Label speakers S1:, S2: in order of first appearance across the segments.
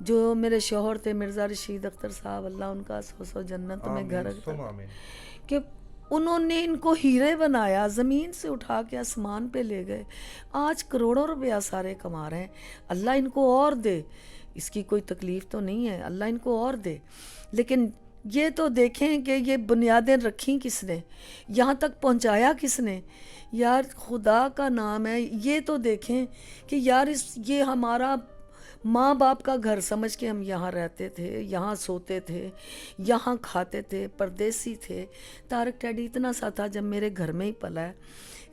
S1: جو میرے شوہر تھے مرزا رشید اختر صاحب، اللہ ان کا سو جنت میں گھر کہ انہوں نے ان کو ہیرے بنایا، زمین سے اٹھا کے آسمان پہ لے گئے، آج کروڑوں روپیہ سارے کما رہے ہیں. اللہ ان کو اور دے، اس کی کوئی تکلیف تو نہیں ہے، اللہ ان کو اور دے. لیکن یہ تو دیکھیں کہ یہ بنیادیں رکھیں کس نے، یہاں تک پہنچایا کس نے. یار خدا کا نام ہے، یہ تو دیکھیں کہ یار یہ ہمارا ماں باپ کا گھر سمجھ کے ہم یہاں رہتے تھے، یہاں سوتے تھے، یہاں کھاتے تھے، پردیسی تھے. طارق ٹیڈی اتنا سا تھا جب میرے گھر میں ہی پلا ہے.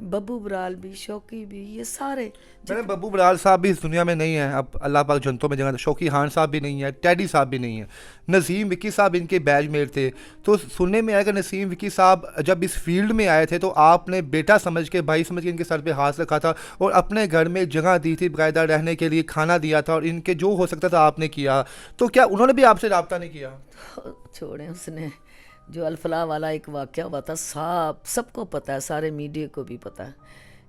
S1: ببو برال بھی، شوقی بھی، یہ سارے.
S2: میڈم ببو برال صاحب بھی اس دنیا میں نہیں ہیں، اب اللہ پاک جنتوں میں جگہ. شوقی خان صاحب بھی نہیں ہیں، ٹیڈی صاحب بھی نہیں ہیں. نسیم وکی صاحب ان کے بیچ میٹ تھے. تو سننے میں آیا کہ نسیم وکی صاحب جب اس فیلڈ میں آئے تھے تو آپ نے بیٹا سمجھ کے، بھائی سمجھ کے ان کے سر پہ ہاتھ رکھا تھا اور اپنے گھر میں جگہ دی تھی، باقاعدہ رہنے کے لیے کھانا دیا تھا، اور ان کے جو ہو سکتا تھا آپ نے کیا. تو کیا انہوں نے بھی آپ سے رابطہ نہیں کیا؟
S1: چھوڑیں، اس نے جو الفلاح والا ایک واقعہ ہوا تھا، سب کو پتہ ہے، سارے میڈیا کو بھی پتہ ہے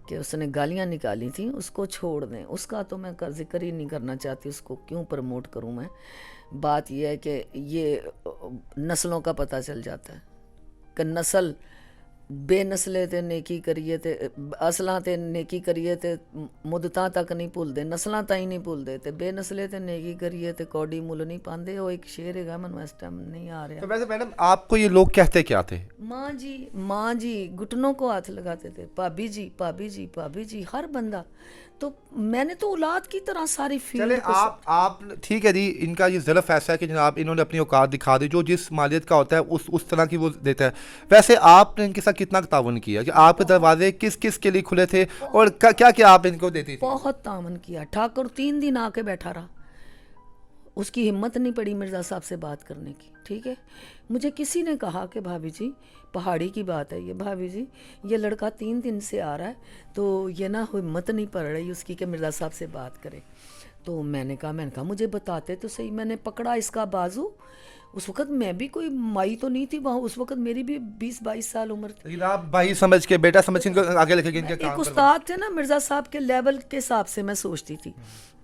S1: کہ اس نے گالیاں نکالی تھیں. اس کو چھوڑ دیں، اس کا تو میں ذکر ہی نہیں کرنا چاہتی، اس کو کیوں پروموٹ کروں میں. بات یہ ہے کہ یہ نسلوں کا پتہ چل جاتا ہے کہ نسل بے نسلے تے نیکی کریے تے اصلاں تے نیکی کریے تے مدتاں تک نہیں بھولدے، نسلاں تائیں نہیں بھولدے، تے بے نسلے تے نیکی کریے تے کوڈی مل نہیں پاندے. وہ ایک شعر ہے، مینوں اس ٹائم نہیں آ رہا.
S2: تو ویسے میڈم آپ کو یہ لوگ کہتے کیا تھے؟
S1: ماں جی گھٹنوں کو ہاتھ لگاتے تھے، بھابھی جی بھابھی جی بھابھی جی، ہر بندہ. تو میں نے تو اولاد کی طرح ساری
S2: چلے
S1: فیلڈ
S2: آپ ٹھیک ہے جی، ان کا یہ ظلف ایسا ہے کہ جناب انہوں نے اپنی اوقات دکھا دی، جو جس مالیت کا ہوتا ہے اس طرح کی وہ دیتا ہے. ویسے آپ نے ان کے ساتھ کتنا تعاون کیا کہ آپ کے دروازے کس کس کے لیے کھلے تھے اور کیا کیا آپ ان کو دیتی تھی؟
S1: بہت تعاون کیا. ٹھاکر 3 دن آ کے بیٹھا رہا، اس کی ہمت نہیں پڑی مرزا صاحب سے بات کرنے کی. ٹھیک ہے، مجھے کسی نے کہا کہ بھابھی جی پہاڑی کی بات ہے یہ، بھابھی جی یہ لڑکا 3 دن سے آ رہا ہے تو یہ نا ہمت نہیں پڑ رہی اس کی کہ مرزا صاحب سے بات کرے. تو میں نے کہا مجھے بتاتے تو صحیح. میں نے پکڑا اس کا بازو. اس وقت میں بھی کوئی مائی تو نہیں تھی وہاں، اس وقت میری بھی 20-22 سال عمر تھی.
S2: لیکن آپ بھائی سمجھ کے، بیٹا سمجھ کے آگے لے کے ان کے کام.
S1: ایک استاد تھے نا مرزا صاحب کے لیول کے حساب سے میں سوچتی تھی.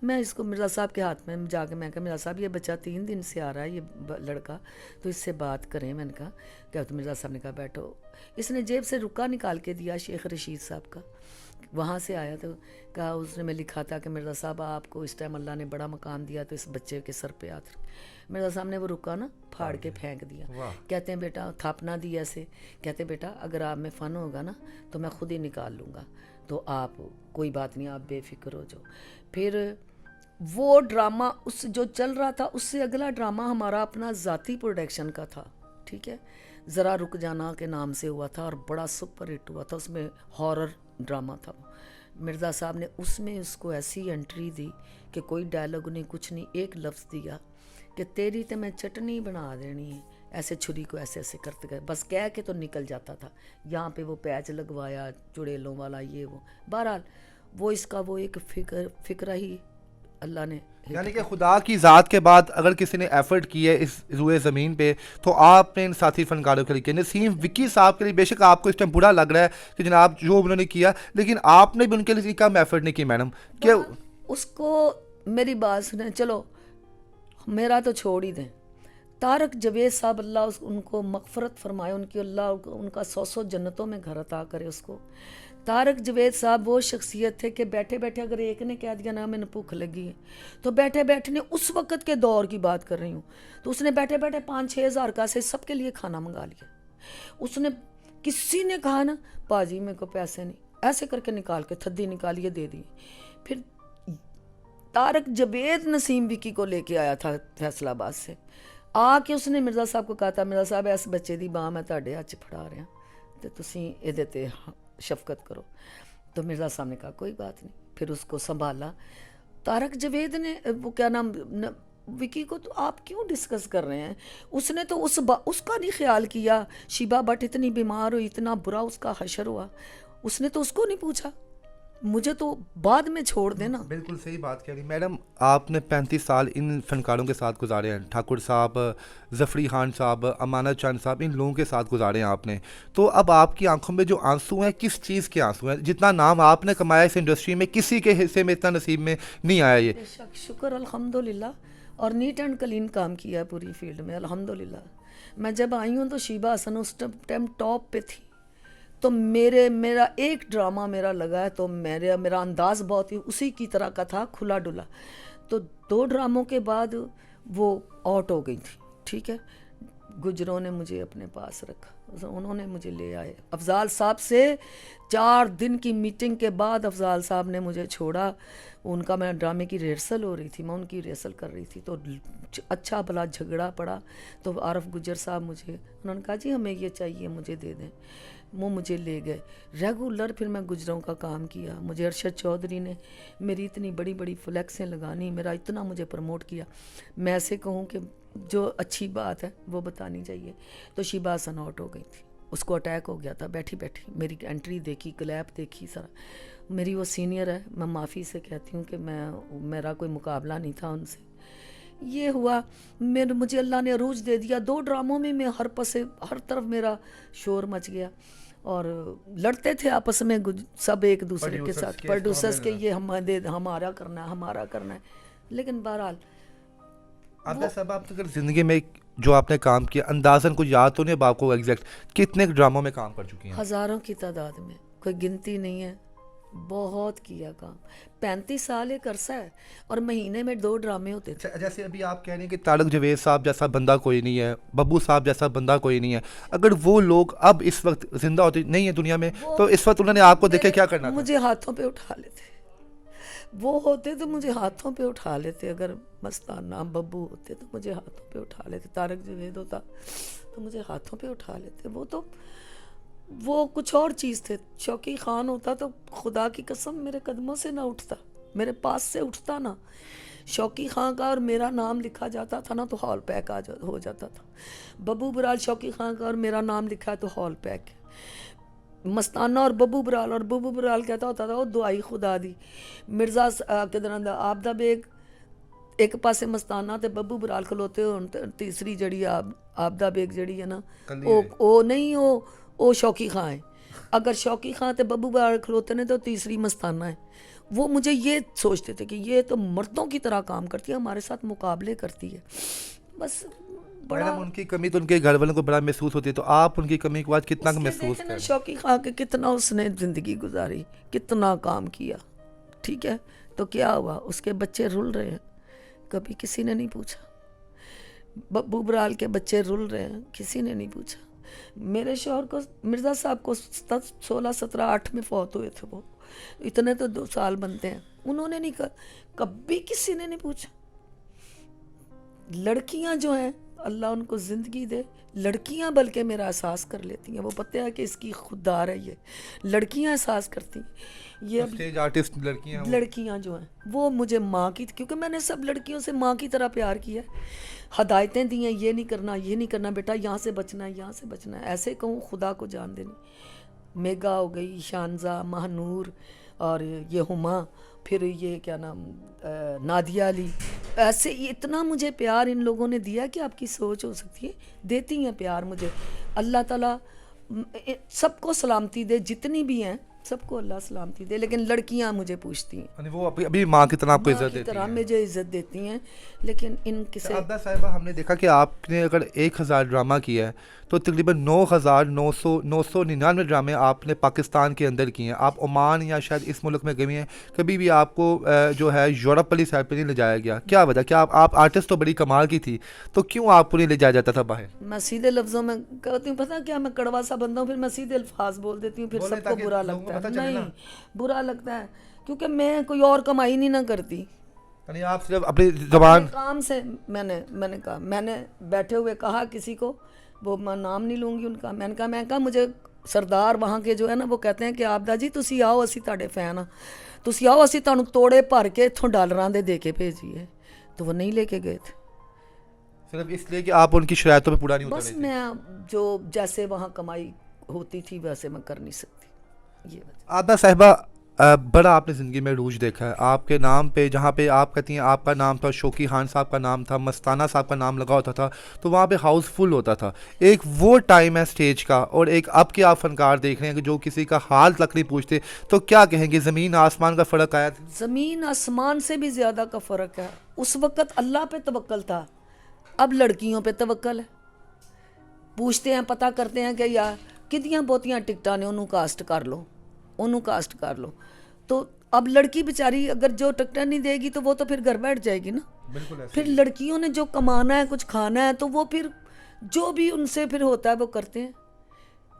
S1: میں اس کو مرزا صاحب کے ہاتھ میں جا کے میں کہا مرزا صاحب یہ بچہ 3 دن سے آ رہا ہے یہ لڑکا، تو اس سے بات کریں. میں نے کہا کہ تو مرزا صاحب نے کہا بیٹھو. اس نے جیب سے رکا نکال کے دیا شیخ رشید صاحب کا، وہاں سے آیا تو کہا اس نے میں لکھا تھا کہ مرزا صاحب آپ کو اس ٹائم اللہ نے بڑا مقام دیا تو اس بچے کے سر پہ ہاتھ. مرزا صاحب نے وہ رکا نا پھاڑ کے پھینک دیا. کہتے ہیں بیٹا تھاپنا دیا ایسے، کہتے بیٹا اگر آپ میں فن ہوگا نا تو میں خود ہی نکال لوں گا، تو آپ کوئی بات نہیں، آپ بے فکر ہو جاؤ. پھر وہ ڈرامہ اس جو چل رہا تھا، اس سے اگلا ڈرامہ ہمارا اپنا ذاتی پروڈکشن کا تھا. ٹھیک ہے، ذرا رک جانا کے نام سے ہوا تھا اور بڑا سپر ہٹ ہوا تھا. اس میں ہارر ڈرامہ تھا. مرزا صاحب نے اس میں اس کو ایسی انٹری دی کہ کوئی ڈائلاگ نہیں، کچھ نہیں، ایک لفظ دیا کہ تیری تے میں چٹنی بنا دینی ہے. ایسے چھری کو ایسے ایسے کرتے گئے، بس کہہ کے تو نکل جاتا تھا. یہاں پہ وہ پیچ لگوایا چڑیلوں والا یہ وہ. بہرحال وہ اس کا وہ ایک فکرہ ہی اللہ نے.
S2: یعنی کہ خدا کی ذات کے بعد اگر کسی نے ایفرٹ کی ہے اس روئے زمین پہ تو آپ نے ان ساتھی فنکاروں کے لیے کیا. نسیم وکی صاحب کے لیے بے شک آپ کو اس ٹائم برا لگ رہا ہے کہ جناب جو انہوں نے کیا، لیکن آپ نے بھی ان کے لیے کم ایفرٹ نہیں کی میڈم. کہ
S1: اس کو میری بات سنیں، چلو میرا تو چھوڑ ہی دیں. طارق جوید صاحب اللہ ان کو مغفرت فرمائے، ان کی اللہ ان کا 100 جنتوں میں گھر عطا کرے اس کو. طارق جوید صاحب وہ شخصیت تھے کہ بیٹھے بیٹھے اگر ایک نے کہہ دیا نا میں نے بھوک لگی ہے تو بیٹھے بیٹھے نے اس وقت کے دور کی بات کر رہی ہوں، تو اس نے بیٹھے بیٹھے 5-6 ہزار کا سے سب کے لیے کھانا منگا لیا. اس نے کسی نے کہا نا پاجی میرے کو پیسے نہیں، ایسے کر کے نکال کے تھدی نکالیے دے دی. پھر طارق جوید نسیم وکی کو لے کے آیا تھا فیصل آباد سے، آ کے اس نے مرزا صاحب کو کہا تھا مرزا صاحب اس بچے دی باں میں تہاڈے ہاتھ پھڑا رہا تو تسی ایدے تے شفقت کرو. تو مرزا صاحب نے کہا کوئی بات نہیں. پھر اس کو سنبھالا. طارق جوید نے وہ کیا نام وکی کو تو آپ کیوں ڈسکس کر رہے ہیں، اس نے تو اس کا نہیں خیال کیا. شیبہ بٹ اتنی بیمار ہوئی، اتنا برا اس کا حشر ہوا، اس نے تو اس کو نہیں پوچھا. مجھے تو بعد میں چھوڑ دینا.
S2: بالکل صحیح بات کہہ رہی میڈم. آپ نے 35 سال ان فنکاروں کے ساتھ گزارے ہیں، ٹھاکر صاحب، ظفری خان صاحب، امانت چاند صاحب، ان لوگوں کے ساتھ گزارے ہیں آپ نے. تو اب آپ کی آنکھوں میں جو آنسو ہیں کس چیز کے آنسو ہیں؟ جتنا نام آپ نے کمایا اس انڈسٹری میں کسی کے حصے میں اتنا نصیب میں نہیں آیا. یہ
S1: شکر الحمدللہ اور نیٹ اینڈ کلین کام کیا ہے پوری فیلڈ میں الحمدللہ. میں جب آئی ہوں تو شیبہ حسن اس ٹائم ٹاپ پہ تھی. تو میرا ایک ڈرامہ میرا لگا ہے تو میرا انداز بہت ہی اسی کی طرح کا تھا, کھلا ڈلا. تو 2 ڈراموں کے بعد وہ آؤٹ ہو گئی تھی. ٹھیک ہے, گجروں نے مجھے اپنے پاس رکھا, انہوں نے مجھے لے آئے. افضال صاحب سے 4 دن کی میٹنگ کے بعد افضال صاحب نے مجھے چھوڑا. ان کا میں ڈرامے کی ریہرسل ہو رہی تھی, میں ان کی ریہرسل کر رہی تھی, تو اچھا بھلا جھگڑا پڑا. تو عارف گجر صاحب انہوں نے کہا جی ہمیں یہ چاہیے, مجھے دے دیں. وہ مجھے لے گئے ریگولر. پھر میں گجروں کا کام کیا. مجھے ارشد چودھری نے میری اتنی بڑی بڑی فلیکسیں لگانی, میرا اتنا مجھے پروموٹ کیا. میں ایسے کہوں کہ جو اچھی بات ہے وہ بتانی چاہیے. تو شیبہ حسن آؤٹ ہو گئی تھی, اس کو اٹیک ہو گیا تھا بیٹھی بیٹھی. میری انٹری دیکھی, کلیپ دیکھی, سارا. میری وہ سینئر ہے, میں معافی سے کہتی ہوں کہ میرا کوئی مقابلہ نہیں تھا ان سے. یہ ہوا, مجھے اللہ نے عروج دے دیا. 2 ڈراموں میں ہر طرف میرا شور مچ گیا, اور لڑتے تھے آپس میں سب ایک دوسرے کے ساتھ, پروڈیوسرز کے یہ ہمارا کرنا ہے. لیکن بہرحال
S2: عابدہ صاحب, آپ اگر زندگی میں جو آپ نے کام کیا اندازاً کچھ یاد تو نہیں اب آپ کو ایگزیکٹ کتنے ڈراموں میں کام کر چکی ہیں؟
S1: ہزاروں کی تعداد میں, کوئی گنتی نہیں ہے. بہت کیا کام. 35 سال ایک عرصہ ہے, اور مہینے میں 2 ڈرامے ہوتے تھے.
S2: جیسے ابھی آپ کہہ رہے ہیں کہ طارق جاوید صاحب جیسا بندہ کوئی نہیں ہے, ببو صاحب جیسا بندہ کوئی نہیں ہے. اگر وہ لوگ اب اس وقت زندہ ہوتے نہیں ہیں دنیا میں, تو اس وقت انہوں نے آپ کو دیکھے کیا کرنا تھا؟
S1: مجھے ہاتھوں پہ اٹھا لیتے. وہ ہوتے تو مجھے ہاتھوں پہ اٹھا لیتے. اگر مستانہ ببو ہوتے تو مجھے ہاتھوں پہ اٹھا لیتے. طارق جاوید ہوتا تو مجھے ہاتھوں پہ اٹھا لیتے. وہ کچھ اور چیز تھے. شوقی خان ہوتا تو خدا کی قسم میرے قدموں سے نہ اٹھتا, میرے پاس سے اٹھتا نا. شوقی خان کا اور میرا نام لکھا جاتا تھا نا تو ہال پیک ہو جاتا تھا. ببو برال شوقی خان کا اور میرا نام لکھا ہے تو ہال پیک. مستانہ اور ببو برال کہتا ہوتا تھا وہ دعائی خدا دی. مرزا عابدہ بیگ ایک پاسے مستانہ تے ببو برال کھلوتے ہون, تیسری جڑی عابدہ بیگ جڑی ہے نا او نہیں او شوقی خان ہے. اگر شوقی خان تے ببو برال کھلوتے نے تو تیسری مستانہ ہے. وہ مجھے یہ سوچتے تھے کہ یہ تو مردوں کی طرح کام کرتی ہے, ہمارے ساتھ مقابلے کرتی ہے. بس بڑا
S2: ان کی کمی تو ان کے گھر والوں کو بڑا محسوس ہوتی ہے, تو آپ ان کی کمی کے بعد کتنا محسوس کریں؟
S1: شوقی خان کے کتنا اس نے زندگی گزاری, کتنا کام کیا. ٹھیک ہے, تو کیا ہوا, اس کے بچے رل رہے ہیں, کبھی کسی نے نہیں پوچھا. ببو برال کے بچے رل رہے ہیں, کسی نے نہیں پوچھا. میرے شوہر کو, مرزا صاحب کو 16 17 8 میں فوت ہوئے تھے. وہ اتنے تو 2 سال بنتے ہیں, انہوں نے نہیں کبھی کسی نے نہیں پوچھا. لڑکیاں جو ہیں اللہ ان کو زندگی دے, لڑکیاں بلکہ میرا احساس کر لیتی ہیں. وہ پتہ ہے کہ اس کی خوددار ہے, یہ لڑکیاں احساس کرتی ہیں. یہ
S2: اسٹیج آرٹسٹ
S1: لڑکیاں جو ہیں وہ مجھے ماں کی, کیونکہ میں نے سب لڑکیوں سے ماں کی طرح پیار کیا ہے. ہدایتیں دی ہیں, یہ نہیں کرنا بیٹا, یہاں سے بچنا ہے. ایسے کہوں خدا کو جان دینی. میگا ہو گئی, شانزہ, مہنور, اور یہ ہما, پھر یہ کیا نام نادیہ علی. ایسے اتنا مجھے پیار ان لوگوں نے دیا کہ آپ کی سوچ ہو سکتی ہے. دیتی ہیں پیار مجھے. اللہ تعالیٰ سب کو سلامتی دے, جتنی بھی ہیں سب کو اللہ سلامتی دے. لیکن لڑکیاں مجھے پوچھتی ہیں,
S2: وہ ابھی ماں کی طرح آپ کو عزت دیتی ہیں,
S1: مجھے عزت دیتی ہیں. لیکن ان کسی
S2: عابدہ صاحبہ, ہم نے دیکھا کہ آپ نے اگر 1000 ڈرامہ کیا ہے تو تقریباً 9999 ڈرامے آپ نے پاکستان کے اندر کیے ہیں. آپ عمان یا شاید اس ملک میں گئے ہیں, کبھی بھی آپ کو جو ہے یورپ والی سائڈ پہ نہیں لے جایا گیا. کیا وجہ, کیا آپ آرٹسٹ تو بڑی کمال کی تھی, تو کیوں آپ کو نہیں لے جایا جاتا تھا باہر؟
S1: میں سیدھے لفظوں میں کہتی ہوں, پتہ کیا, میں کڑوا سا بندہ ہوں, پھر میں سیدھے الفاظ بول دیتی ہوں, پھر سب کو برا لگتا ہے. نہیں, برا لگتا ہے کیونکہ میں کوئی اور کمائی نہیں نہ کرتی.
S2: یعنی آپ صرف اپنی زبان
S1: کام سے, میں نے کہا, میں نے بیٹھے ہوئے کہا کسی کو, وہ میں نام نہیں لوں گی ان کا, میں نے کہا مجھے سردار وہاں کے جو ہے نا وہ کہتے ہیں کہ عابدہ جی تسی آؤ, اسی تہاڈے فین ہاں, تسی آؤ, اسی تانوں توڑے بھر کے اتھوں ڈالراں دے کے بھیجیے. تو وہ نہیں لے کے گئے تھے,
S2: صرف اس لیے کہ آپ ان کی شرائطوں پہ پورا نہیں اتر رہے تھے.
S1: بس میں جو جیسے وہاں کمائی ہوتی تھی ویسے میں کر نہیں سکتی. یہ
S2: عابدہ صاحبہ, بڑا آپ نے زندگی میں عروج دیکھا ہے. آپ کے نام پہ جہاں پہ آپ کہتی ہیں آپ کا نام تھا, شوقی خان صاحب کا نام تھا, مستانہ صاحب کا نام لگا ہوتا تھا, تو وہاں پہ ہاؤس فل ہوتا تھا. ایک وہ ٹائم ہے اسٹیج کا, اور ایک اب کے آپ فنکار دیکھ رہے ہیں کہ جو کسی کا حال تک نہیں پوچھتے, تو کیا کہیں گے, زمین آسمان کا فرق آیا تھا؟
S1: زمین آسمان سے بھی زیادہ کا فرق ہے. اس وقت اللہ پہ توکل تھا, اب لڑکیوں پہ توکل ہے. پوچھتے ہیں, پتہ کرتے ہیں کہ یار کتنیاں بہتیاں ٹکٹاں نے, انہوں کاسٹ کر لو, انہوں کاسٹ کر لو. تو اب لڑکی بیچاری اگر جو ٹکٹیں نہیں دے گی تو وہ تو پھر گھر بیٹھ جائے گی نا. پھر لڑکیوں نے جو کمانا ہے, کچھ کھانا ہے, تو وہ پھر جو بھی ان سے پھر ہوتا ہے وہ کرتے ہیں.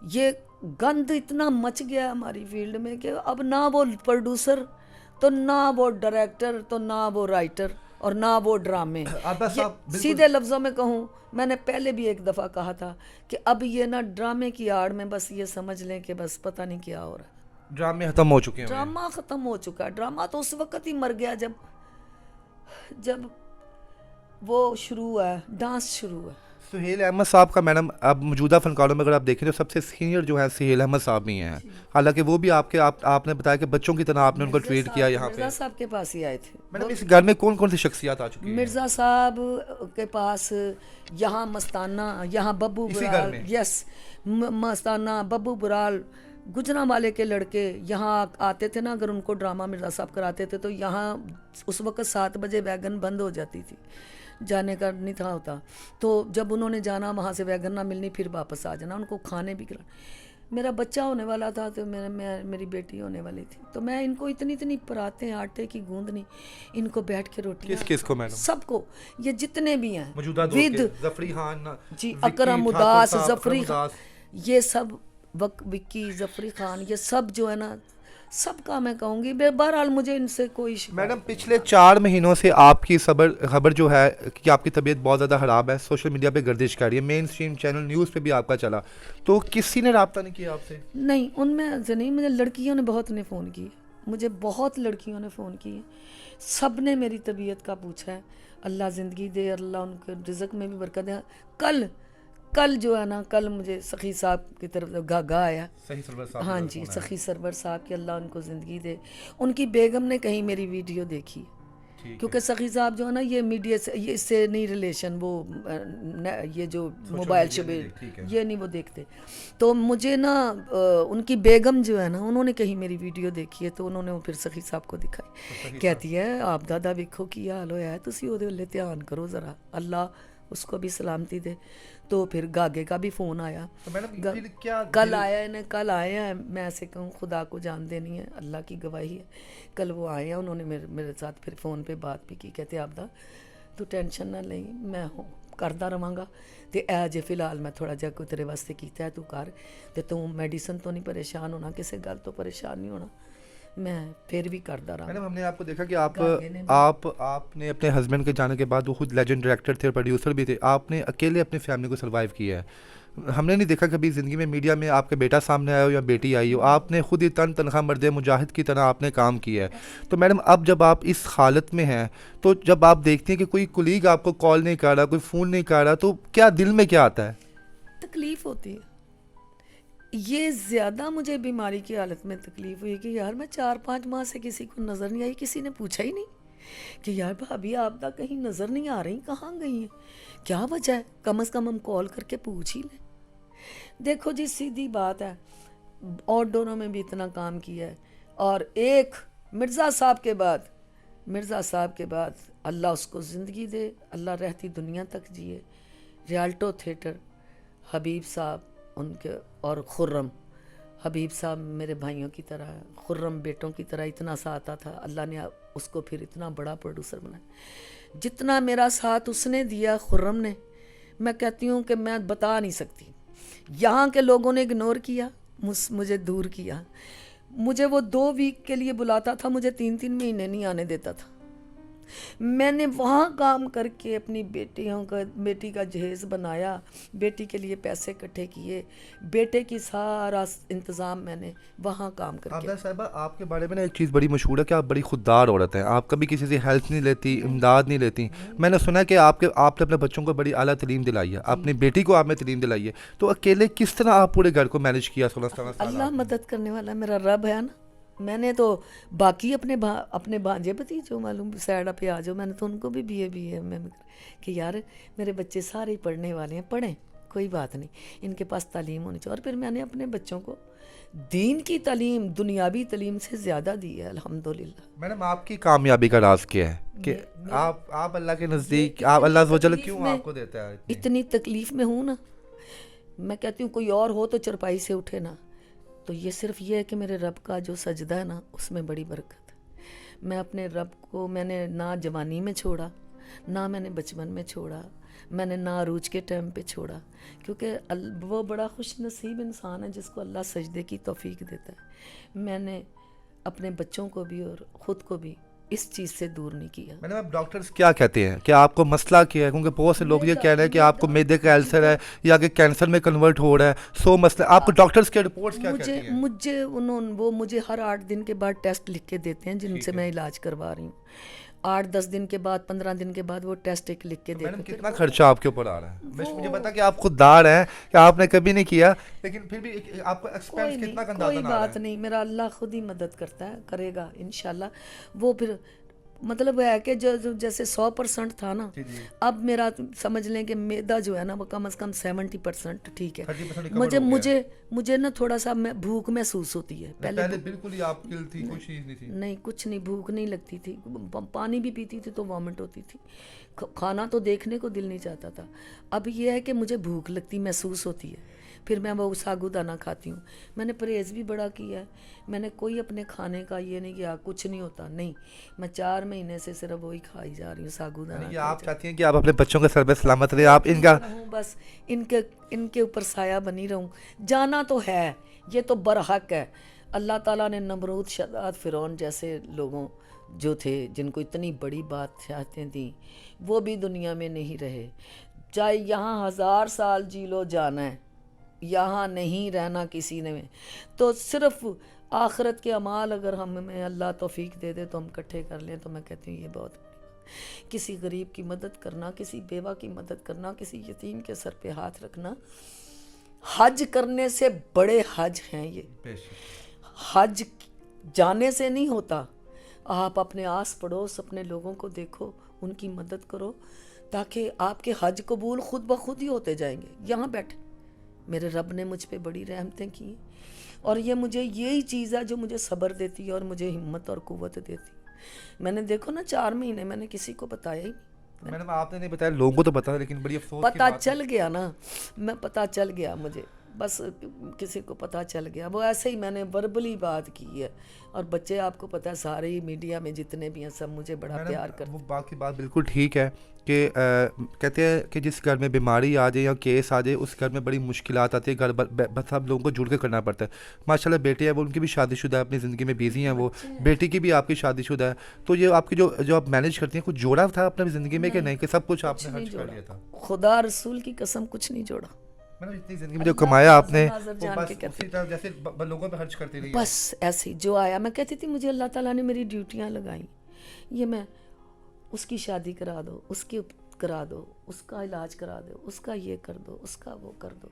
S1: یہ گند اتنا مچ گیا ہماری فیلڈ میں کہ اب نہ وہ پروڈیوسر, تو نہ وہ ڈائریکٹر, تو نہ وہ رائٹر, اور نہ وہ ڈرامے. سیدھے لفظوں میں کہوں, میں نے پہلے بھی ایک دفعہ کہا تھا کہ اب یہ نا ڈرامے کی آڑ میں بس یہ سمجھ لیں کہ بس پتہ نہیں کیا ہو رہا ہے.
S2: ڈرامے ختم ہو چکے ہیں.
S1: ڈرامہ ختم ہو چکا ہے. ڈرامہ تو اس وقت ہی مر گیا جب وہ شروع ہوا ہے, ڈانس شروع ہوا ہے.
S2: سہیل احمد صاحب کا میڈم اب موجودہ فنکاروں میں اگر آپ دیکھیں تو سب سے سینئر جو ہیں سہیل احمد صاحب ہی ہیں. حالانکہ وہ بھی آپ نے بتایا کہ بچوں کی طرح آپ نے ان کو ٹریٹ کیا یہاں پہ.
S1: مرزا صاحب کے پاس ہی آئے تھے.
S2: میڈم اس گھر میں کون کون سی شخصیات آ چکی ہیں؟
S1: مرزا صاحب کے پاس یہاں مستانہ, یہاں ببو برال, یس مستانہ, ببو برال, گجراں والے کے لڑکے یہاں آتے تھے نا. اگر ان کو ڈرامہ مرزا صاحب کراتے تھے تو یہاں اس وقت 7 بجے ویگن بند ہو جاتی تھی, جانے کا نہیں تھا ہوتا. تو جب انہوں نے جانا وہاں سے ویگن نہ ملنی, پھر واپس آ جانا. ان کو کھانے بھی کھلانا. میرا بچہ ہونے والا تھا تو میری بیٹی ہونے والی تھی, تو میں ان کو اتنی پراتے ہیں آٹے کی گوندنی, ان کو بیٹھ کے روٹی,
S2: کس کو میڈم؟
S1: سب کو, یہ جتنے بھی ہیں
S2: ود ظفری خان
S1: جی, اکرم اداس, ظفری خان, یہ سب وکی, ظفری خان, یہ سب جو ہے نا, سب کا میں کہوں گی. بہرحال مجھے ان سے کوئی
S2: میڈم پچھلے 4 مہینوں سے آپ کی خبر جو ہے کہ آپ کی طبیعت بہت زیادہ خراب ہے, سوشل میڈیا پہ گردش کر رہی ہے, مین اسٹریم چینل نیوز پہ بھی آپ کا چلا, تو کسی نے رابطہ نہیں کیا آپ سے؟
S1: نہیں, ان میں سے نہیں. مجھے لڑکیوں نے بہت نے فون کیے, مجھے بہت لڑکیوں نے فون کیے, سب نے میری طبیعت کا پوچھا ہے. اللہ زندگی دے, اللہ ان کے رزق میں بھی برکت دے. کل جو ہے نا, کل مجھے سخی صاحب کی طرف گا آیا, ہاں جی, سخی سرور صاحب کی اللہ ان کو زندگی دے. ان کی بیگم نے کہیں میری ویڈیو دیکھی, کیونکہ سخی صاحب جو ہے نا یہ میڈیا سے, یہ اس سے نہیں ریلیشن, وہ یہ جو موبائل شبے یہ نہیں وہ دیکھتے. تو مجھے نا ان کی بیگم جو ہے نا, انہوں نے کہیں میری ویڈیو دیکھی ہے, تو انہوں نے پھر سخی صاحب کو دکھائی. کہتی ہے آپ دادا ویکھو کی حال ہویا ہے, تسی وہ دے دھیان کرو ذرا, اللہ اس کو بھی سلامتی دے. تو پھر گاگے کا بھی فون آیا, کل آیا انہیں, کل آئے ہیں. میں ایسے کہوں خدا کو جان دینی ہے, اللہ کی گواہی ہے. کل وہ آئے ہیں, انہوں نے میرے ساتھ پھر فون پہ بات بھی کی. کہتے آپ دا تو ٹینشن نہ لیں, میں ہوں کرتا رہاں گا. تو اے جے فی الحال میں تھوڑا جا کوئی تیرے واسطے کیتا ہے, تو کر, تو میڈیسن تو نہیں پریشان ہونا, کسی گل تو پریشان نہیں ہونا. میں پھر بھی کرتا رہا.
S2: میڈم ہم نے آپ کو دیکھا کہ آپ نے اپنے ہسبینڈ کے جانے کے بعد, وہ خود لیجنڈ ڈائریکٹر تھے, پروڈیوسر بھی تھے, آپ نے اکیلے اپنی فیملی کو سروائیو کیا ہے. ہم نے نہیں دیکھا کبھی زندگی میں میڈیا میں آپ کے بیٹا سامنے آیا ہو یا بیٹی آئی ہو. آپ نے خود ہی تنخواہ مرد مجاہد کی طرح آپ نے کام کیا ہے. تو میڈم اب جب آپ اس حالت میں ہیں, تو جب آپ دیکھتے ہیں کہ کوئی کولیگ آپ کو کال نہیں کر رہا, کوئی فون نہیں کر رہا, تو کیا دل میں کیا آتا ہے؟
S1: تکلیف ہوتی ہے. یہ زیادہ مجھے بیماری کی حالت میں تکلیف ہوئی کہ یار میں 4-5 ماہ سے کسی کو نظر نہیں آئی. کسی نے پوچھا ہی نہیں کہ یار بھابھی آپ دا کہیں نظر نہیں آ رہی, کہاں گئی ہیں, کیا وجہ ہے. کم از کم ہم کال کر کے پوچھ ہی لیں. دیکھو جی سیدھی بات ہے, آؤٹ ڈوروں میں بھی اتنا کام کیا ہے, اور ایک مرزا صاحب کے بعد اللہ اس کو زندگی دے, اللہ رہتی دنیا تک جیے, ریالٹو تھیٹر, حبیب صاحب ان کے, اور خرم. حبیب صاحب میرے بھائیوں کی طرح, خرم بیٹوں کی طرح اتنا ساتھ آتا تھا. اللہ نے اس کو پھر اتنا بڑا پروڈیوسر بنایا. جتنا میرا ساتھ اس نے دیا خرم نے, میں کہتی ہوں کہ میں بتا نہیں سکتی. یہاں کے لوگوں نے اگنور کیا, مجھے دور کیا. مجھے وہ 2 ویک کے لیے بلاتا تھا, مجھے 3 مہینے نہیں آنے دیتا تھا. میں نے وہاں کام کر کے اپنی بیٹی کا جہیز بنایا, بیٹی کے لیے پیسے اکٹھے کیے, بیٹے کی سارا انتظام میں نے وہاں کام کر کے.
S2: عابدہ صاحبہ آپ کے بارے میں نا ایک چیز بڑی مشہور ہے کہ آپ بڑی خوددار عورت ہیں, آپ کبھی کسی سے ہیلپ نہیں لیتی, امداد نہیں لیتی. میں نے سنا ہے کہ آپ نے اپنے بچوں کو بڑی اعلیٰ تعلیم دلائی ہے, اپنی بیٹی کو آپ نے تعلیم دلائی ہے, تو اکیلے کس طرح آپ پورے گھر کو مینیج کیا 16 سال؟
S1: اللہ مدد کرنے والا میرا رب ہے نا, میں نے تو باقی اپنے بھانجے بھتیجوں معلوم سائڈ پہ آ جاؤ، میں نے تو ان کو بھی بی اے میں کہ یار میرے بچے سارے ہی پڑھنے والے ہیں، پڑھیں کوئی بات نہیں، ان کے پاس تعلیم ہونی چاہیے. اور پھر میں نے اپنے بچوں کو دین کی تعلیم دنیاوی تعلیم سے زیادہ دی ہے الحمدللہ.
S2: میڈم آپ کی کامیابی کا راز کیا ہے کہ آپ اللہ کے نزدیک آپ اللہ عز و جل کیوں آپ کو دیتا ہے
S1: اتنی تکلیف میں ہوں نا، میں کہتی ہوں کوئی اور ہو تو چرپائی سے اٹھے نا، تو یہ صرف یہ ہے کہ میرے رب کا جو سجدہ ہے نا اس میں بڑی برکت ہے. میں اپنے رب کو میں نے نہ جوانی میں چھوڑا، نہ میں نے بچپن میں چھوڑا، میں نے نہ عروج کے ٹائم پہ چھوڑا، کیونکہ وہ بڑا خوش نصیب انسان ہے جس کو اللہ سجدے کی توفیق دیتا ہے. میں نے اپنے بچوں کو بھی اور خود کو بھی اس چیز سے دور نہیں کیا.
S2: میں نے اب ڈاکٹرز کیا کہتے ہیں کہ آپ کو مسئلہ کیا ہے، کیونکہ بہت سے لوگ یہ کہہ رہے ہیں کہ آپ کو میدے کا السر ہے یا کہ کینسر میں کنورٹ ہو رہا ہے، سو مسئلہ آپ کو ڈاکٹرز کے رپورٹس کیا کہتی ہیں؟
S1: مجھے ہر 8 دن کے بعد ٹیسٹ لکھ کے دیتے ہیں جن سے میں علاج کروا رہی ہوں. 8-10 دن کے بعد 15 دن کے بعد وہ ٹیسٹ ایک لکھ کے دیتے ہیں.
S2: کتنا خرچہ آپ کے اوپر آ رہا ہے؟ مجھے پتا کہ آپ خوددار ہیں کہ آپ نے کبھی نہیں کیا، لیکن پھر بھی آپ کا ایکسپینس کتنا اندازہ نہ آ رہا ہے؟
S1: کوئی بات نہیں، میرا اللہ خود ہی مدد کرتا ہے، کرے گا انشاءاللہ. وہ پھر مطلب ہے کہ جو جیسے 100% تھا نا، اب میرا سمجھ لیں کہ میدا جو ہے نا وہ کم از کم 70% ٹھیک ہے. مجھے نا تھوڑا سا بھوک محسوس ہوتی ہے.
S2: پہلے بالکل ہی آپ کل تھی، کچھ نہیں تھی.
S1: نہیں کچھ نہیں، بھوک نہیں لگتی تھی، پانی بھی پیتی تھی تو وامٹ ہوتی تھی، کھانا تو دیکھنے کو دل نہیں چاہتا تھا. اب یہ ہے کہ مجھے بھوک لگتی محسوس ہوتی ہے، پھر میں وہ ساگو دانہ کھاتی ہوں. میں نے پرہیز بھی بڑا کیا ہے، میں نے کوئی اپنے کھانے کا یہ نہیں کیا کچھ نہیں ہوتا، نہیں، میں 4 مہینے سے صرف وہی کھائی جا رہی ہوں ساگو دانہ.
S2: آپ چاہتی ہیں کہ آپ اپنے بچوں کے سر پہ سلامت رہے، آپ ان کا
S1: بس ان کے اوپر سایہ بنی رہوں. جانا تو ہے، یہ تو برحق ہے. اللہ تعالیٰ نے نمرود، شداد، فرعون جیسے لوگوں جو تھے جن کو اتنی بڑی بادشاہتیں تھیں وہ بھی دنیا میں نہیں رہے. چاہے یہاں 1000 سال جی لو جانا ہے، یہاں نہیں رہنا کسی نے. تو صرف آخرت کے اعمال اگر ہمیں اللہ توفیق دے دے تو ہم اکٹھے کر لیں تو میں کہتی ہوں یہ بہت کسی غریب کی مدد کرنا، کسی بیوہ کی مدد کرنا، کسی یتیم کے سر پہ ہاتھ رکھنا، حج کرنے سے بڑے حج ہیں یہ. حج جانے سے نہیں ہوتا، آپ اپنے آس پڑوس اپنے لوگوں کو دیکھو، ان کی مدد کرو تاکہ آپ کے حج قبول خود بخود ہی ہوتے جائیں گے. یہاں بیٹھے میرے رب نے مجھ پہ بڑی رحمتیں کی ہیں، اور یہ مجھے یہی چیز ہے جو مجھے صبر دیتی ہے اور مجھے ہمت اور قوت دیتی. میں نے دیکھو نا 4 مہینے میں نے کسی کو بتایا ہی نہیں.
S2: میڈم آپ نے نہیں بتایا، لوگوں کو تو بتا، لیکن بڑی افسوس
S1: پتہ چل گیا نا، پتہ چل گیا مجھے، بس کسی کو پتہ چل گیا. وہ ایسے ہی میں نے وربلی بات کی ہے، اور بچے آپ کو پتہ ہے سارے ہی میڈیا میں جتنے بھی ہیں سب مجھے بڑا پیار کرتے ہیں.
S2: وہ باقی بات بالکل ٹھیک ہے کہ کہتے ہیں کہ جس گھر میں بیماری آ جائے یا کیس آ جائے اس گھر میں بڑی مشکلات آتی ہے، گھر بس سب لوگوں کو جڑ کے کرنا پڑتا ہے. ماشاءاللہ بیٹے ہیں وہ، ان کی بھی شادی شدہ ہے، اپنی زندگی میں بیزی ہیں وہ، بیٹی کی بھی آپ کی شادی شدہ ہے. تو یہ آپ کی جو آپ مینیج کرتی ہیں، کچھ جوڑا تھا اپنی زندگی میں کہ نہیں، کہ سب کچھ آپ نے خرچ کر لیا تھا؟
S1: خدا رسول کی قسم کچھ نہیں جوڑا.
S2: اتنی زندگی میں جو کمایا آپ نے جیسے لوگوں پہ خرچ کرتی رہی،
S1: بس ایسے جو آیا. میں کہتی تھی مجھے اللہ تعالیٰ نے میری ڈیوٹیاں لگائیں، یہ میں اس کی شادی کرا دو، اس کی کرا دو، اس کا علاج کرا دو، اس کا یہ کر دو، اس کا وہ کر دو،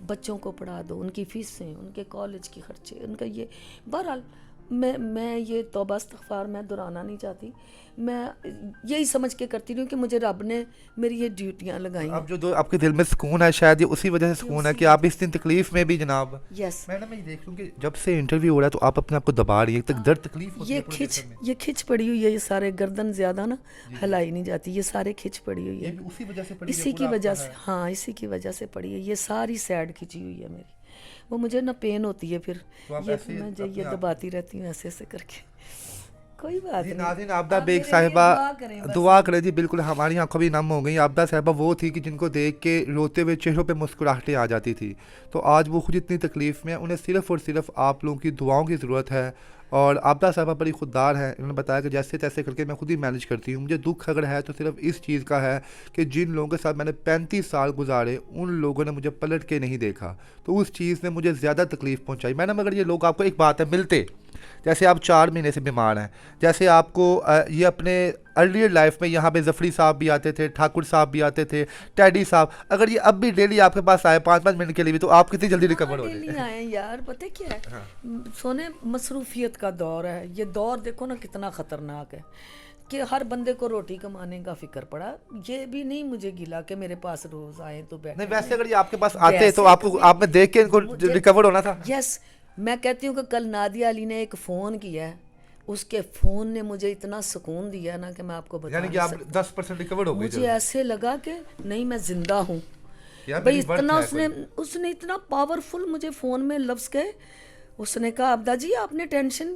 S1: بچوں کو پڑھا دو، ان کی فیسیں، ان کے کالج کی خرچے، ان کا یہ. بہرحال میں یہ توبہ استغفار میں دہرانا نہیں چاہتی، میں یہی سمجھ کے کرتی رہی ہوں کہ مجھے رب نے میری یہ ڈیوٹیاں لگائیں.
S2: اب جو آپ کے دل میں سکون ہے شاید یہ اسی وجہ سے سکون ہے کہ آپ اس دن تکلیف میں بھی جناب.
S1: یس
S2: میں یہ دیکھ لوں کہ جب سے انٹرویو ہو رہا ہے تو آپ اپنے آپ کو دبا رہی ہیں، درد تکلیف ہوتی ہے.
S1: یہ کھچ پڑی ہوئی ہے، یہ سارے گردن زیادہ نا ہلائی نہیں جاتی، یہ سارے کھچ پڑی ہوئی ہے
S2: اسی وجہ سے پڑی،
S1: اسی کی وجہ سے. ہاں اسی کی وجہ سے پڑی ہے، یہ ساری سیڈ کھچی ہوئی ہے میری. وہ مجھے نا پین ہوتی ہے، پھر میں یہ دباتی رہتی ہوں ایسے ایسے کر کے. کوئی بات نہیں.
S2: ناظرین عابدہ بیگ صاحبہ دعا کریں جی، بالکل ہماری آنکھوں بھی نم ہو گئی. عابدہ صاحبہ وہ تھی کہ جن کو دیکھ کے روتے ہوئے چہروں پہ مسکراہٹیں آ جاتی تھی. تو آج وہ خود اتنی تکلیف میں، انہیں صرف اور صرف آپ لوگوں کی دعاؤں کی ضرورت ہے. اور عابدہ صاحبہ بڑی خوددار ہیں، انہوں نے بتایا کہ جیسے تیسے کر کے میں خود ہی مینیج کرتی ہوں. مجھے دکھ اگر ہے تو صرف اس چیز کا ہے کہ جن لوگوں کے ساتھ میں نے 35 سال گزارے ان لوگوں نے مجھے پلٹ کے نہیں دیکھا، تو اس چیز نے مجھے زیادہ تکلیف پہنچائی. میں نے مگر یہ لوگ آپ کو ایک بات ہے ملتے جیسے آپ 4 مہینے سے بیمار ہیں, جیسے آپ کو یہ اپنے ارلیئر لائف میں یہاں پہ ظفری صاحب بھی آتے تھے, ٹھاکر صاحب بھی آتے تھے, ٹیڈی صاحب, اگر یہ اب بھی ڈیلی آپ کے پاس آئے 5-5 منٹ کے لیے بھی, تو آپ کتنی جلدی ریکور ہو
S1: ڈیلی
S2: جائے.
S1: آئے یار, پتہ کیا ہے سونے, مصروفیت کا دور ہے یہ دور, دیکھو نا کتنا خطرناک ہے کہ ہر بندے کو روٹی کمانے کا فکر پڑا. یہ بھی نہیں مجھے گلا کہ میرے پاس روز آئے تو بیٹھے.
S2: نہیں ویسے اگر یہ آپ کے پاس آتے تو آپ نے دیکھ کے ان کو ریکور ہونا تھا.
S1: یس, میں کہتی ہوں کہ کل نادیہ علی نے ایک فون کیا ہے, اس کے فون نے مجھے اتنا سکون دیا نا کہ میں آپ کو بتا
S2: یعنی کہ آپ 10% ریکور ہو گئی.
S1: مجھے ایسے لگا کہ نہیں میں زندہ ہوں بھائی. اتنا اس نے اتنا پاورفل مجھے فون میں لفظ کہے. اس نے کہا عبدہ جی آپ نے ٹینشن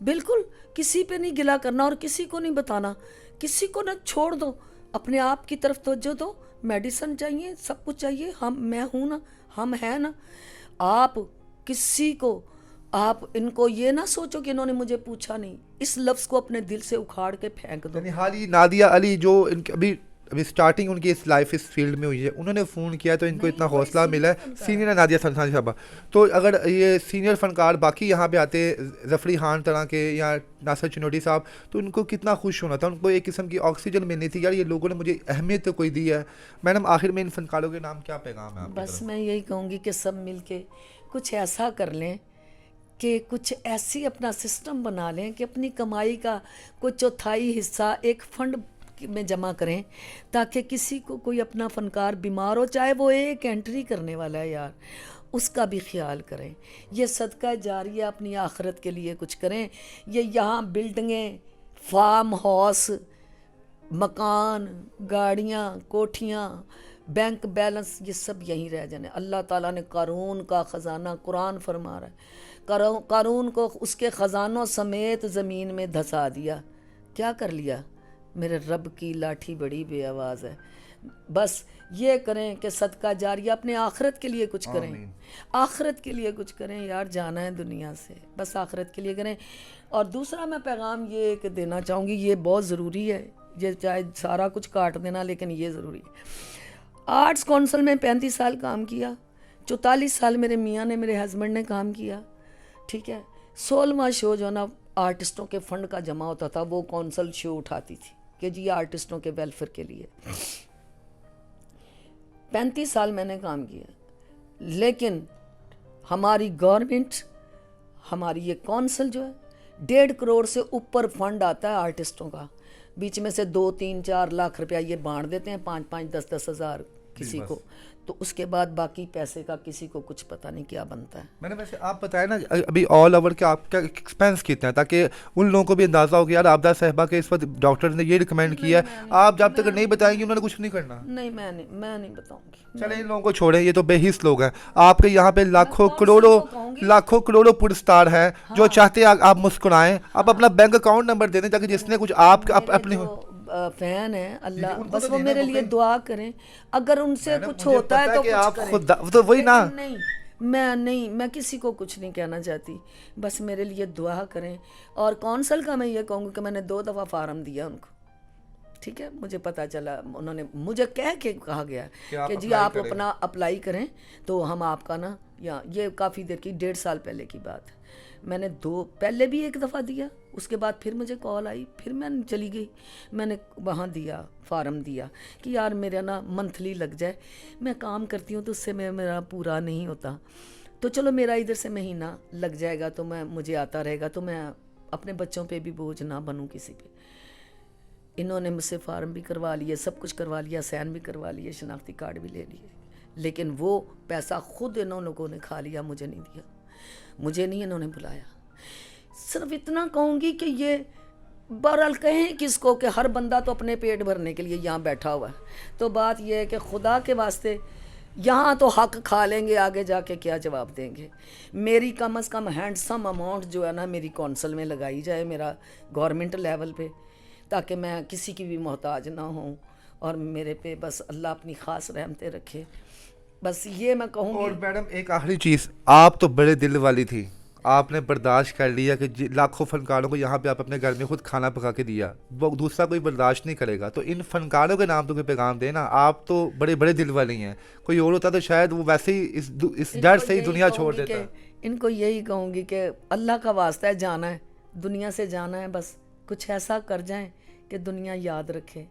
S1: بالکل کسی پہ نہیں گلا کرنا اور کسی کو نہیں بتانا, کسی کو نہ چھوڑ دو, اپنے آپ کی طرف توجہ دو. میڈیسن چاہیے, سب کچھ چاہیے, میں ہوں نا, ہم ہیں نا. آپ کسی کو, آپ ان کو یہ نہ سوچو کہ انہوں نے مجھے پوچھا نہیں, اس لفظ کو اپنے دل سے اکھاڑ کے پھینک دو.
S2: یعنی حال ہی نادیہ علی جو ان ابھی اسٹارٹنگ ان کی اس لائف اس فیلڈ میں ہوئی ہے, انہوں نے فون کیا تو ان کو اتنا حوصلہ ملا ہے. سینئر نادیہ سلطان صاحبہ, تو اگر یہ سینئر فنکار باقی یہاں پہ آتے ظفری خان طرح کے یا ناصر چنوٹی صاحب, تو ان کو کتنا خوش ہونا تھا, ان کو ایک قسم کی آکسیجن ملنی تھی. یار یہ لوگوں نے مجھے اہمیت تو کوئی دی ہے. میڈم آخر میں ان فنکاروں کے نام کیا پیغام ہے آپ؟
S1: بس میں یہی کہوں گی کہ سب مل کے کچھ ایسا کر لیں کہ کچھ ایسی اپنا سسٹم بنا لیں کہ اپنی کمائی کا کوئی چوتھائی حصہ ایک فنڈ میں جمع کریں, تاکہ کسی کو کوئی اپنا فنکار بیمار ہو, چاہے وہ ایک انٹری کرنے والا ہے یار, اس کا بھی خیال کریں. یہ صدقہ جاریہ اپنی آخرت کے لیے کچھ کریں. یہ یہاں بلڈنگیں, فارم ہاؤس, مکان, گاڑیاں, کوٹھیاں, بینک بیلنس, یہ سب یہیں رہ جانے. اللہ تعالیٰ نے قارون کا خزانہ, قرآن فرما رہا ہے, قارون کو اس کے خزانوں سمیت زمین میں دھسا دیا. کیا کر لیا؟ میرے رب کی لاٹھی بڑی بے آواز ہے. بس یہ کریں کہ صدقہ جاریہ اپنے آخرت کے لیے کچھ کریں, آخرت کے لیے کچھ کریں یار, جانا ہے دنیا سے, بس آخرت کے لیے کریں. اور دوسرا میں پیغام یہ کہ دینا چاہوں گی, یہ بہت ضروری ہے, یہ چاہے سارا کچھ کاٹ دینا لیکن یہ ضروری ہے. آرٹس کونسل میں 35 سال کام کیا, 44 سال میرے میاں نے, میرے ہسبینڈ نے کام کیا, ٹھیک ہے. 16واں شو جو نا آرٹسٹوں کے فنڈ کا جمع ہوتا تھا, وہ کونسل شو اٹھاتی تھی کہ جی آرٹسٹوں کے ویلفیئر کے لیے. 35 سال میں نے کام کیا, لیکن ہماری گورنمنٹ, ہماری یہ کونسل جو ہے 1.5 کروڑ سے اوپر فنڈ آتا ہے آرٹسٹوں کا, بیچ میں سے 2-3-4 لاکھ روپیہ یہ بانٹ دیتے ہیں, 5-5 10-10 ہزار کسی کو, تو اس کے بعد باقی پیسے کا کسی کو کچھ پتہ نہیں کیا بنتا ہے.
S2: میں نے ویسے آپ بتایا نا ابھی آل اوور کے آپ کا ایکسپینس کتنا ہے, تاکہ ان لوگوں کو بھی اندازہ ہو کہ یار عابدہ صاحبہ کے اس وقت ڈاکٹر نے یہ ریکمینڈ کیا ہے, آپ جب تک نہیں بتائیں گے انہوں نے کچھ نہیں کرنا.
S1: نہیں میں نہیں بتاؤں گی.
S2: چلے ان لوگوں کو چھوڑیں, یہ تو بے حس لوگ ہیں. آپ کے یہاں پہ لاکھوں کروڑوں پور اسٹار ہیں جو چاہتے ہیں آپ مسکرائیں. آپ اپنا بینک اکاؤنٹ نمبر دے دیں تاکہ جس نے کچھ آپ اپنے
S1: فین ہے اللہ, بس وہ میرے لیے دعا کریں. اگر ان سے کچھ ہوتا ہے تو کچھ کریں,
S2: تو وہی نا.
S1: نہیں میں کسی کو کچھ نہیں کہنا چاہتی, بس میرے لیے دعا کریں. اور کونسل کا میں یہ کہوں گا کہ میں نے 2 دفعہ فارم دیا ان کو, ٹھیک ہے. مجھے پتہ چلا, انہوں نے مجھے کہہ کے کہا گیا کہ جی آپ اپنا اپلائی کریں تو ہم آپ کا نا, یا یہ کافی دیر کی 1.5 سال پہلے کی بات ہے. میں نے پہلے بھی 1 دفعہ دیا, اس کے بعد پھر مجھے کال آئی, پھر میں چلی گئی, میں نے وہاں دیا, فارم دیا کہ یار میرا نا منتھلی لگ جائے, میں کام کرتی ہوں تو اس سے میرا پورا نہیں ہوتا, تو چلو میرا ادھر سے مہینہ لگ جائے گا تو مجھے آتا رہے گا, تو میں اپنے بچوں پہ بھی بوجھ نہ بنوں کسی پہ. انہوں نے مجھ سے فارم بھی کروا لیے, سب کچھ کروا لیا, سین بھی کروا لیے, شناختی کارڈ بھی لے لیے, لیکن وہ پیسہ خود انہوں لوگوں نے کھا لیا, مجھے نہیں دیا, مجھے نہیں انہوں نے بلایا. صرف اتنا کہوں گی کہ یہ بہرحال کہیں کس کو کہ ہر بندہ تو اپنے پیٹ بھرنے کے لیے یہاں بیٹھا ہوا ہے, تو بات یہ ہے کہ خدا کے واسطے یہاں تو حق کھا لیں گے, آگے جا کے کیا جواب دیں گے. میری کم از کم ہینڈسم اماؤنٹ جو ہے نا میری کونسل میں لگائی جائے, میرا گورنمنٹ لیول پہ, تاکہ میں کسی کی بھی محتاج نہ ہوں, اور میرے پہ بس اللہ اپنی خاص رحمتیں رکھے. بس یہ میں کہوں گی.
S2: اور میڈم ایک آخری چیز, آپ تو بڑے دل والی تھی, آپ نے برداشت کر لیا کہ لاکھوں فنکاروں کو یہاں پہ آپ اپنے گھر میں خود کھانا پکا کے دیا، وہ دوسرا کوئی برداشت نہیں کرے گا، تو ان فنکاروں کے نام تو کوئی پیغام دے نا. آپ تو بڑے بڑے دل والے ہیں، کوئی اور ہوتا تو شاید وہ ویسے ہی اس
S1: ان
S2: ڈر
S1: کو
S2: سے ہی
S1: یہی
S2: دنیا
S1: کہوں
S2: چھوڑ
S1: گی
S2: دیتا.
S1: ان کو یہی کہوں گی کہ اللہ کا واسطہ ہے، جانا ہے دنیا سے، جانا ہے، بس کچھ ایسا کر جائیں کہ دنیا یاد رکھے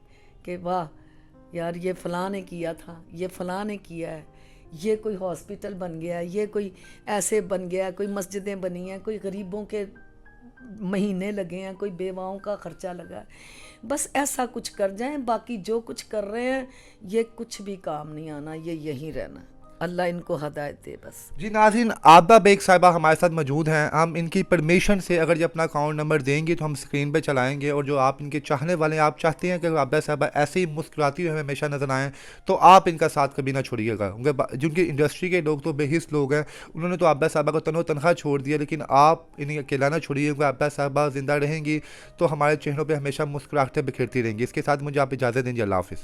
S1: کہ واہ یار یہ فلاں نے کیا تھا، یہ فلاں نے کیا ہے، یہ کوئی ہاسپٹل بن گیا ہے، یہ کوئی ایسے بن گیا ہے، کوئی مسجدیں بنی ہیں، کوئی غریبوں کے مہینے لگے ہیں، کوئی بیواؤں کا خرچہ لگا ہے. بس ایسا کچھ کر جائیں، باقی جو کچھ کر رہے ہیں یہ کچھ بھی کام نہیں آنا، یہ یہیں رہنا. اللہ ان کو ہدایت دے بس.
S2: جی ناظرین، عابدہ بیگ صاحبہ ہمارے ساتھ موجود ہیں. ہم ان کی پرمیشن سے اگر یہ اپنا اکاؤنٹ نمبر دیں گے تو ہم اسکرین پہ چلائیں گے، اور جو آپ ان کے چاہنے والے ہیں، آپ چاہتے ہیں کہ عابدہ صاحبہ ایسے ہی مسکراتی ہوئے ہمیں ہمیشہ نظر آئیں، تو آپ ان کا ساتھ کبھی نہ چھوڑیے گا. جن کی انڈسٹری کے لوگ تو بے حس لوگ ہیں، انہوں نے تو عابدہ صاحبہ کو تنخواہ چھوڑ دیا، لیکن آپ انہیں اکیلا نہ چھوڑیے گا. عابدہ صاحبہ زندہ رہیں گی تو ہمارے چہروں پہ ہمیشہ مسکراہٹیں بکھیرتی رہیں گی. اس کے ساتھ مجھے آپ اجازت دیں. اللہ حافظ.